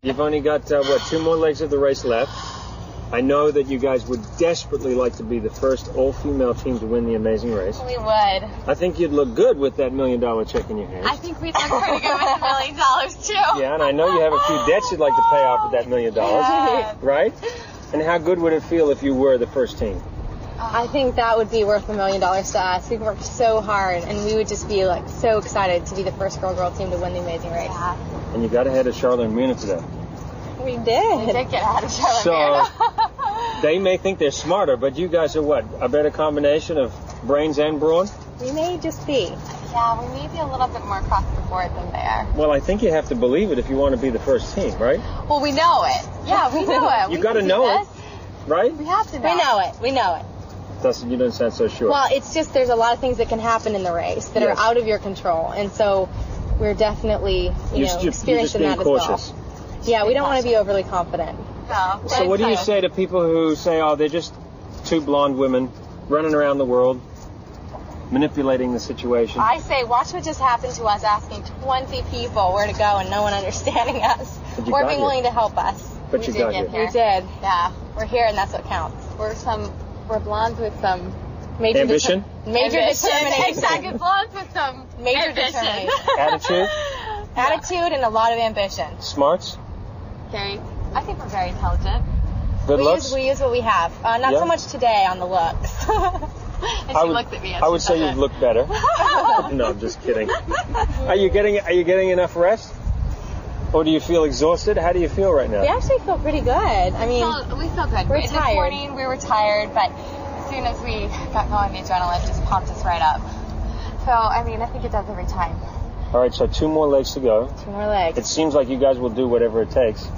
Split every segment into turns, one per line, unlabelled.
You've only got, 2 more legs of the race left. I know that you guys would desperately like to be the first all-female team to win the Amazing Race.
We would.
I think you'd look good with that $1 million check in your hand.
I think we'd look pretty good with $1 million, too.
Yeah, and I know you have a few debts you'd like to pay off with that $1 million, right? And how good would it feel if you were the first team?
I think that would be worth $1 million to us. We've worked so hard, and we would just be like so excited to be the first girl team to win the Amazing Race.
Yeah.
And you got ahead of Charlotte and Mina today.
We did.
We did get ahead of Charlotte.
So they may think they're smarter, but you guys are what? A better combination of brains and brawn?
We may just be.
Yeah, we may be a little bit more across the board than they are.
Well, I think you have to believe it if you want to be the first team, right?
Well, we know it. Yeah, we know it.
You got to know it, right?
We have to know.
We know it.
Dustin, you don't sound so sure.
Well, it's just there's a lot of things that can happen in the race that are out of your control, and so we're definitely, experiencing that cautious. As well. Yeah, we don't want to be overly confident.
No.
So what do you say to people who say, oh, they're just 2 blonde women running around the world, manipulating the situation?
I say, watch what just happened to us asking 20 people where to go and no one understanding us or being willing to help us.
But you got here.
We did.
Yeah.
We're here, and that's what counts.
We're blondes with some
major
ambition.
Major determination.
Exactly, blondes with some
major
ambition.
Determination. Attitude and a lot of ambition.
Smarts?
I think we're very intelligent.
Good looks?
We use what we have. Not so much today on the looks.
And she looked at me.
I would say you'd look better. No, I'm just kidding. Are you getting enough rest? Or do you feel exhausted? How do you feel right now?
We actually feel pretty good. I mean,
we feel good.
We're tired.
This morning we were tired, but as soon as we got going, the adrenaline just pumped us right up. So, I mean, I think it does every time.
All right, so 2 more legs to go.
2 more legs.
It seems like you guys will do whatever it takes.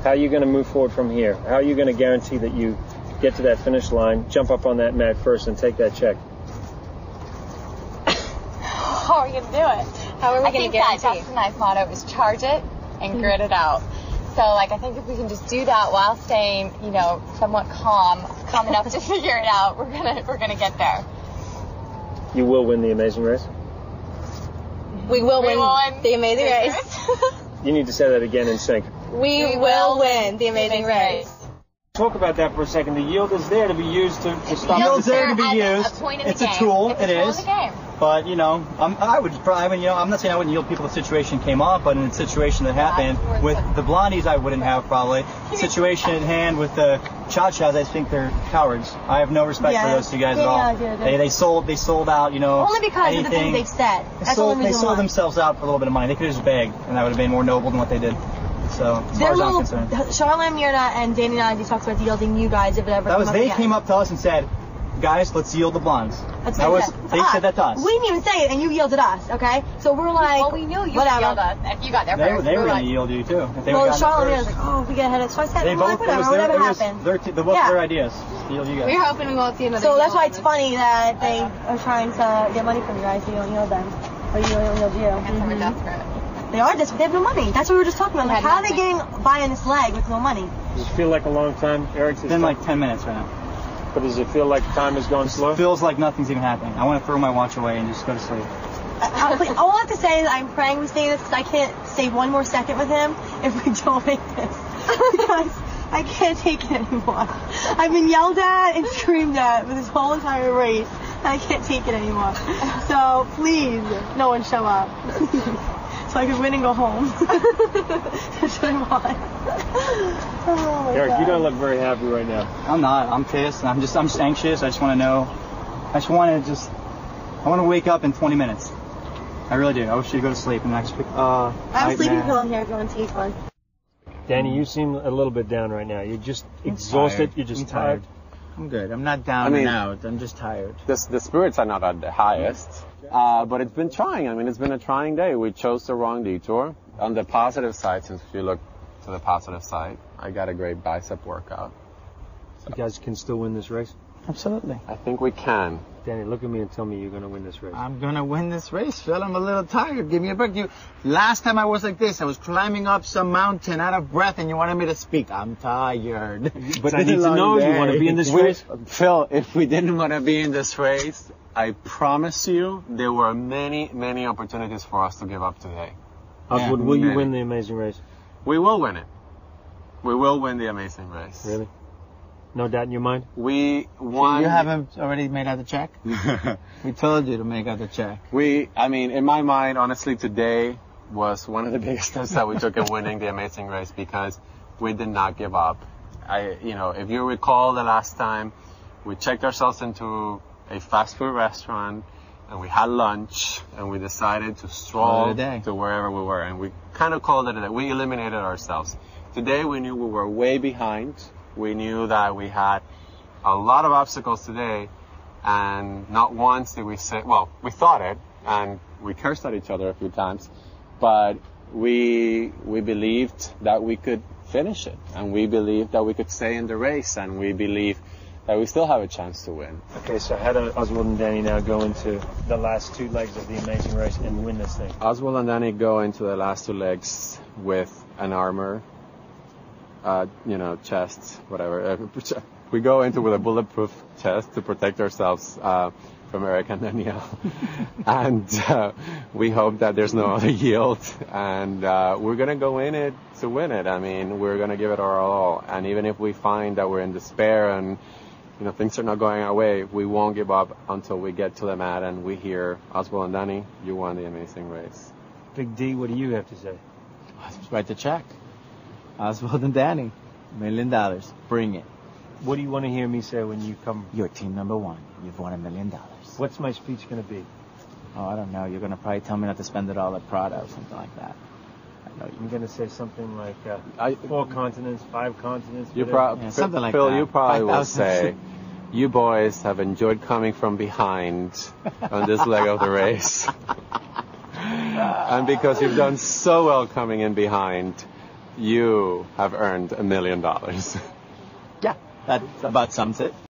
How are you going to move forward from here? How are you going to guarantee that you get to that finish line, jump up on that mat first, and take that check?
How are we going to do it?
How are we going to guarantee?
Dustin and I's motto is charge it and grit it out. So, I think if we can just do that while staying, somewhat calm enough to figure it out, we're gonna get there.
You will win the Amazing Race?
We will win the Amazing Race.
You need to say that again in sync.
We will win the Amazing Race.
Talk about that for a second. The yield is there to be used to stop.
The yield's there to be used. It's a tool. It is. But I'm not saying I wouldn't yield people if the situation came up, but in the situation that happened with the blondies, I wouldn't have probably. The situation at hand with the cha-chas, I think they're cowards. I have no respect for those 2 guys at all. They sold out,
Only because of the things they've said. That's the only reason
they sold themselves out for a little bit of money. They could have just begged, and that would have been more noble than what they did. So, as far as I'm concerned.
Charlotte, Mirna, and Danny and I just talked about yielding you guys if it ever
They came up to us and said, guys, let's yield the blondes. They said that to us.
We didn't even say it, and you yielded us, okay? So we're like,
well, we knew you would yield us if you got there first.
They were going to yield you, too.
Well, Charlotte and I was like, oh, we get ahead of it. So I said, whatever happened.
Their ideas. Yield you guys.
We're hoping we won't see another
So that's why it's funny that they are trying to get money from you guys, so you don't yield them. Or you don't yield you.
And some are desperate.
They are desperate. They have no money. That's what we were just talking about. Like, how are they getting by on this leg with no money?
Does it feel like a long time, Eric?
It's been like 10 minutes right now.
But does it feel like time has gone slow?
It feels like nothing's even happening. I want to throw my watch away and just go to sleep.
All I have to say is I'm praying we stay this because I can't stay 1 more second with him if we don't make this. Because I can't take it anymore. I've been yelled at and screamed at for this whole entire race. And I can't take it anymore. So please, no one show up. So I can win and go home. That's what I want. Oh
Eric,
God.
you don't look very happy right now.
I'm not. I'm pissed. I'm just anxious. I just want to know. I want to wake up in 20 minutes. I really do. I wish you'd go to sleep and next week.
I have a sleeping pill in here if you want to take one.
Danny, you seem a little bit down right now. You're just exhausted. You're just tired.
I'm good. I'm not down and out. I'm just tired. The spirits are not at the highest. But it's been trying. It's been a trying day. We chose the wrong detour. On the positive side, since if you look to the positive side, I got a great bicep workout.
So. You guys can still win this race?
Absolutely. I think we can.
Danny, look at me and tell me you're going to win this race.
I'm going to win this race, Phil. I'm a little tired. Give me a break. Last time I was like this, I was climbing up some mountain out of breath, and you wanted me to speak. I'm tired.
But I need to know, you want to be in this race?
Phil, if we didn't want to be in this race, I promise you there were many, many opportunities for us to give up today.
Oswald, will you win the Amazing Race?
We will win it. We will win the Amazing Race.
Really? No doubt in your mind?
We won.
You haven't already made out the check? We told you to make out the check.
I mean, in my mind, honestly, today was one of the biggest steps that we took in winning the Amazing Race because we did not give up. If you recall the last time, we checked ourselves into a fast food restaurant and we had lunch and we decided to stroll to wherever we were, and we kind of called it a day. We eliminated ourselves. Today we knew we were way behind. We knew that we had a lot of obstacles today, and not once did we say, well, we thought it, and we cursed at each other a few times, but we believed that we could finish it, and we believed that we could stay in the race, and we believe that we still have a chance to win.
Okay, so how do Oswald and Danny now go into the last 2 legs of the Amazing Race and win this thing?
Oswald and Danny go into the last 2 legs with an armor, chest, whatever. We go into with a bulletproof chest to protect ourselves from Eric and Danielle. And we hope that there's no other yield. And we're going to go in it to win it. I mean, we're going to give it our all. And even if we find that we're in despair and things are not going our way, we won't give up until we get to the mat and we hear, Oswald and Danny, you won the Amazing Race.
Big D, what do you have to say?
Write the check. Oswald and Danny, $1 million. Bring it.
What do you want to hear me say when you come?
You're team number 1. You've won $1 million.
What's my speech going to be?
Oh, I don't know. You're going to probably tell me not to spend it all at Prada or something like that.
I'm going to say something like 4 continents, 5 continents.
Something like
Phil,
that.
you probably will say, you boys have enjoyed coming from behind on this leg of the race. And because you've done so well coming in behind, you have earned $1 million.
Yeah, that about sums it.